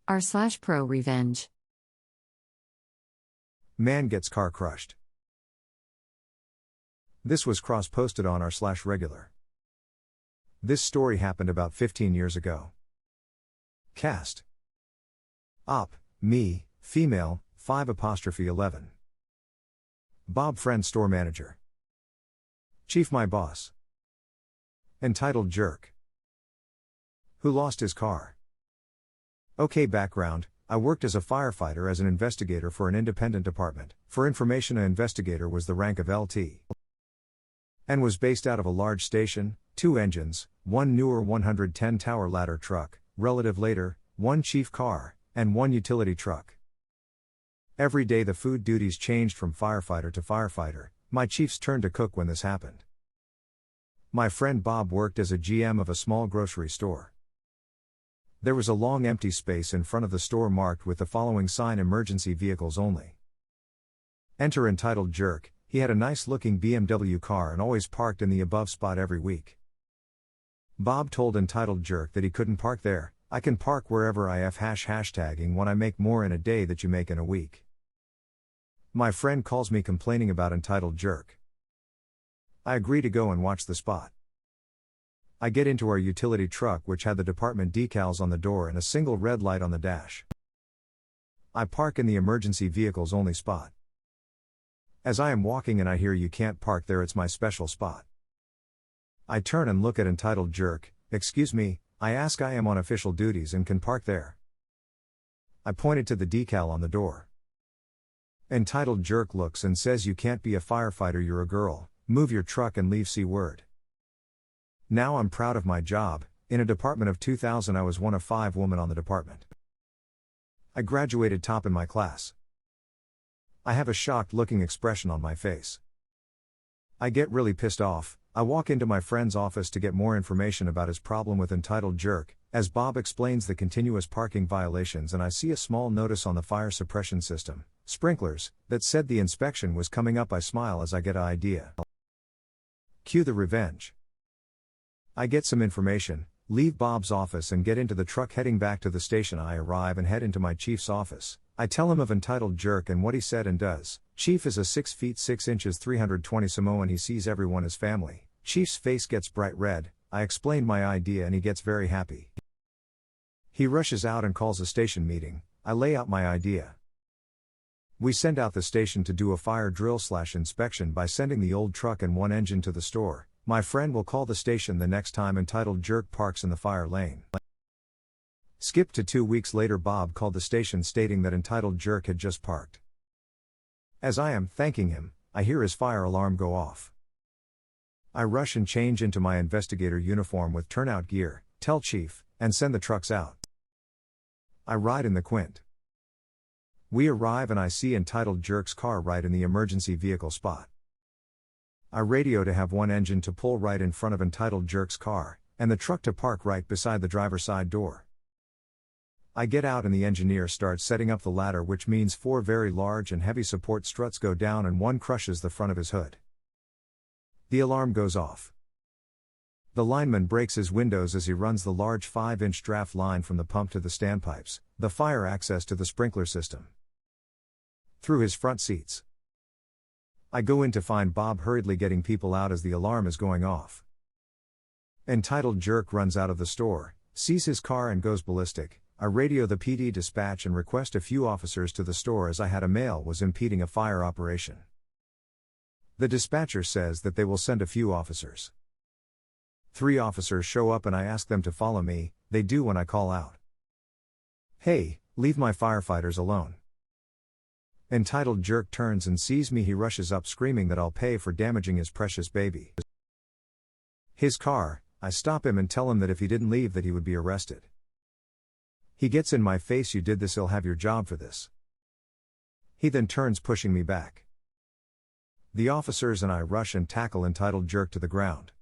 r/ProRevenge. Man gets car crushed. This was cross-posted on r/regular. This story happened about 15 years ago. Cast. Op. Me, female, 5'11". Bob friend store manager. Chief my boss. Entitled jerk. Who lost his car? Okay, background. I worked as a firefighter as an investigator for an independent department. For information, an investigator was the rank of LT. And was based out of a large station, 2 engines, 1 newer 110 tower ladder truck, relative later, 1 chief car, and 1 utility truck. Every day the food duties changed from firefighter to firefighter. My chief's turn to cook when this happened. My friend Bob worked as a GM of a small grocery store. There was a long empty space in front of the store marked with the following sign: emergency vehicles only. Enter entitled jerk. He had a nice looking BMW car and always parked in the above spot every week. Bob told entitled jerk that he couldn't park there. I can park wherever I f hashtagging when I make more in a day that you make in a week. My friend calls me complaining about entitled jerk. I agree to go and watch the spot. I get into our utility truck, which had the department decals on the door and a single red light on the dash. I park in the emergency vehicles only spot. As I am walking and I hear "you can't park there, it's my special spot." I turn and look at entitled jerk. "Excuse me," I ask. "I am on official duties and can park there." I pointed to the decal on the door. Entitled jerk looks and says, "You can't be a firefighter, you're a girl, move your truck and leave C-word." Now I'm proud of my job. In a department of 2,000 I was one of 5 women on the department. I graduated top in my class. I have a shocked looking expression on my face. I get really pissed off. I walk into my friend's office to get more information about his problem with entitled jerk, as Bob explains the continuous parking violations, and I see a small notice on the fire suppression system, sprinklers, that said the inspection was coming up. I smile as I get an idea. Cue the revenge. I get some information, leave Bob's office and get into the truck heading back to the station. I arrive and head into my chief's office. I tell him of entitled jerk and what he said and does. Chief is a 6 feet 6 inches 320 Samoan. He sees everyone as family. Chief's face gets bright red. I explain my idea and he gets very happy. He rushes out and calls a station meeting. I lay out my idea. We send out the station to do a fire drill/inspection by sending the old truck and 1 engine to the store. My friend will call the station the next time entitled jerk parks in the fire lane. Skip to 2 weeks later. Bob called the station stating that entitled jerk had just parked. As I am thanking him, I hear his fire alarm go off. I rush and change into my investigator uniform with turnout gear, tell Chief, and send the trucks out. I ride in the Quint. We arrive and I see entitled jerk's car right in the emergency vehicle spot. I radio to have 1 engine to pull right in front of entitled jerk's car, and the truck to park right beside the driver's side door. I get out and the engineer starts setting up the ladder, which means 4 very large and heavy support struts go down and 1 crushes the front of his hood. The alarm goes off. The lineman breaks his windows as he runs the large 5-inch draft line from the pump to the standpipes, the fire access to the sprinkler system, through his front seats. I go in to find Bob hurriedly getting people out as the alarm is going off. Entitled jerk runs out of the store, sees his car and goes ballistic. I radio the PD dispatch and request a few officers to the store as I had a male was impeding a fire operation. The dispatcher says that they will send a few officers. 3 officers show up and I ask them to follow me. They do when I call out, "Hey, leave my firefighters alone." Entitled jerk turns and sees me. He rushes up screaming that I'll pay for damaging his precious baby. His car. I stop him and tell him that if he didn't leave that he would be arrested. He gets in my face, "You did this, he'll have your job for this." He then turns, pushing me back. The officers and I rush and tackle entitled jerk to the ground.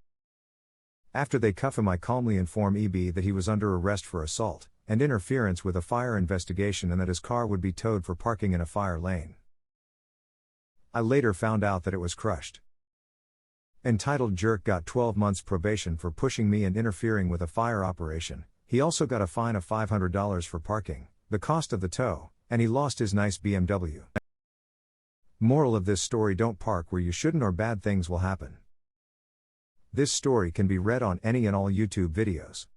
After they cuff him, I calmly inform EB that he was under arrest for assault and interference with a fire investigation and that his car would be towed for parking in a fire lane. I later found out that it was crushed. Entitled jerk got 12 months probation for pushing me and interfering with a fire operation. He also got a fine of $500 for parking. the cost of the tow, and he lost his nice BMW. Moral of this story: don't park where you shouldn't or bad things will happen. This story can be read on any and all YouTube videos.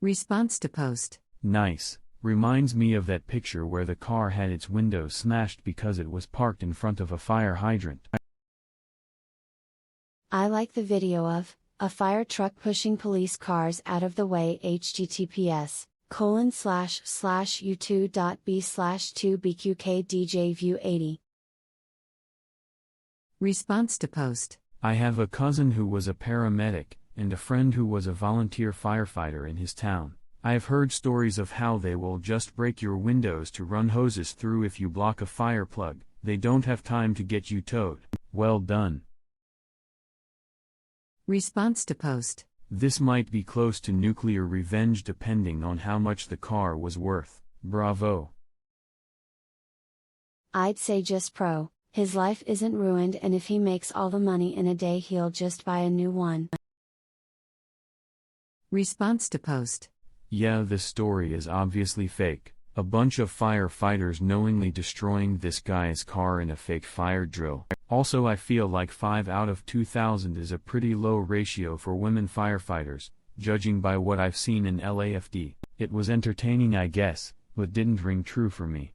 Response to post. Nice. Reminds me of that picture where the car had its windows smashed because it was parked in front of a fire hydrant. I like the video of a fire truck pushing police cars out of the way. https://u2.b/2bqkdjview80. Response to post. I have a cousin who was a paramedic, and a friend who was a volunteer firefighter in his town. I have heard stories of how they will just break your windows to run hoses through if you block a fire plug. They don't have time to get you towed. Well done. Response to post. This might be close to nuclear revenge depending on how much the car was worth. Bravo. I'd say just pro. His life isn't ruined, and if he makes all the money in a day, he'll just buy a new one. Response to post. Yeah, this story is obviously fake. A bunch of firefighters knowingly destroying this guy's car in a fake fire drill. Also, I feel like 5 out of 2,000 is a pretty low ratio for women firefighters, judging by what I've seen in LAFD. It was entertaining, I guess, but didn't ring true for me.